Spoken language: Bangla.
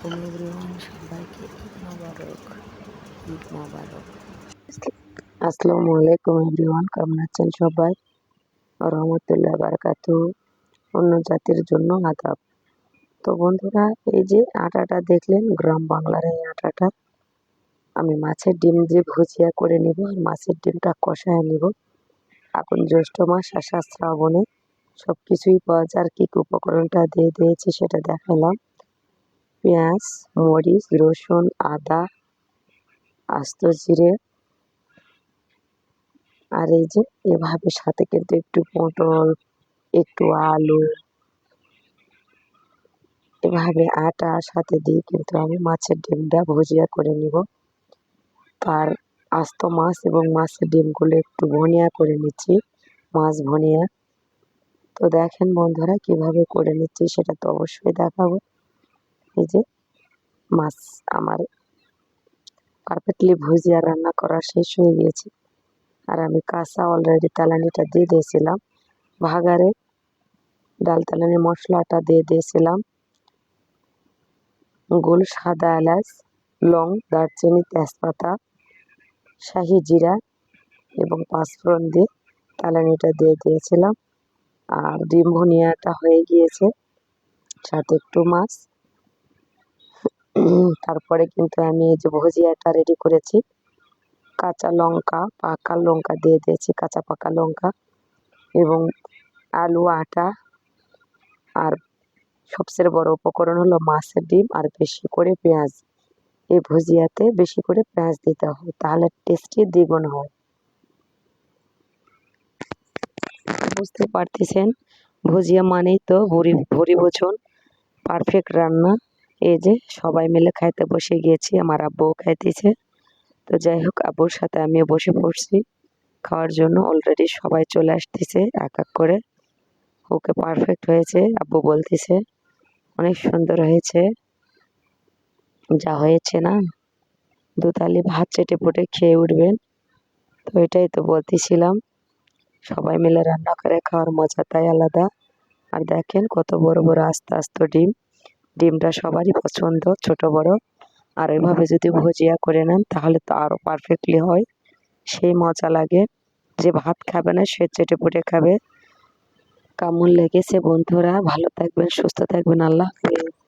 আলাইকুম এভরিওয়ান, সবাইকে ঈদ মোবারক। ঈদ মোবারক। আসসালামু আলাইকুম এভরিওয়ান, কেমন আছেন সবাই? রহমতুল্লাহ বারাকাতু। অন্য জাতির জন্য আদাব। তো বন্ধুরা, এই যে আটাটা দেখলেন, গ্রাম বাংলার এই আটাটা আমি মাছের ডিম দিয়ে ভুজিয়া করে নিব আর মাছের ডিমটা কষায় নিব। এখন জ্যৈষ্ঠ মাস, আষাঢ় শ্রাবণে সব কিছুই পাওয়া যায়। আর কি কি উপকরণটা দিয়ে দিয়েছি সেটা দেখালাম। পেঁয়াজ, মরিচ, রসুন, আদা, আস্ত জিরে, আর এই যে এভাবে সাথে কিন্তু একটু পটল, একটু আলু, এভাবে আটা সাথে দিয়ে কিন্তু আমি মাছের ডিমটা ভুজিয়া করে নিব। আর আস্ত মাছ এবং মাছের ডিমগুলো একটু ভুনিয়া করে নিচ্ছি, মাছ ভুনিয়া। তো দেখেন বন্ধুরা কিভাবে করে নিচ্ছি সেটা তো অবশ্যই দেখাবো। এই যে মাছ আমার পারফেক্টলি ভুজিয়া রান্না করা শেষ হয়ে গিয়েছে। আর আমি কাঁচা অলরেডি তালানিটা দিয়ে দিয়েছিলাম, ভাগারে ডাল তালানি মশলাটা দিয়ে দিয়েছিলাম, গোল সাদা এলাচ, লং, দারচিনি, তেজপাতা, শাহি জিরা এবং পাঁচফোড়ন দিয়ে তালানিটা দিয়ে দিয়েছিলাম। আর ডিম ভুনিয়াটা হয়ে গিয়েছে, সাথে একটু মাছ। তারপরে কিন্তু আমি এই যে ভুজিয়াটা রেডি করেছি, কাঁচা লঙ্কা, পাকা লঙ্কা দিয়ে দিয়েছি, কাঁচা পাকা লঙ্কা এবং আলু, আটা, আর সবচেয়ে বড় উপকরণ হলো মাছের ডিম আর বেশি করে পেঁয়াজ। এই ভুজিয়াতে বেশি করে পেঁয়াজ দিতে হয়, তাহলে টেস্টি দ্বিগুণ হয়। বুঝতে পারতেছেন, ভুজিয়া মানেই তো ভুরি ভোজন, পারফেক্ট রান্না। এই যে সবাই মিলে খাইতে বসে গিয়েছি, আমার আব্বুও খাইতেছে। তো যাই হোক, আব্বুর সাথে আমিও বসে পড়ছি খাওয়ার জন্য। অলরেডি সবাই চলে আসতেছে এক এক করে। ওকে পারফেক্ট হয়েছে, আব্বু বলতেছে অনেক সুন্দর হয়েছে। যা হয়েছে না, দুতালি ভাত চেটে পুটে খেয়ে উঠবেন। তো এটাই তো বলতেছিলাম, সবাই মিলে রান্না করে খাওয়ার মজাটাই আলাদা। আর দেখেন কত বড় বড় আস্তে আস্তে ডিম। ডিমটা সবারই পছন্দ, ছোট বড়। আর এভাবে যদি ভুজিয়া করে নেন তাহলে তো আরও পারফেক্টলি হয়, সেই মজা লাগে। যে ভাত খাবে না সে চেটে পুটে খাবে। কেমন লেগেছে বন্ধুরা? ভালো থাকবেন, সুস্থ থাকবেন, আল্লাহ হাফেজ।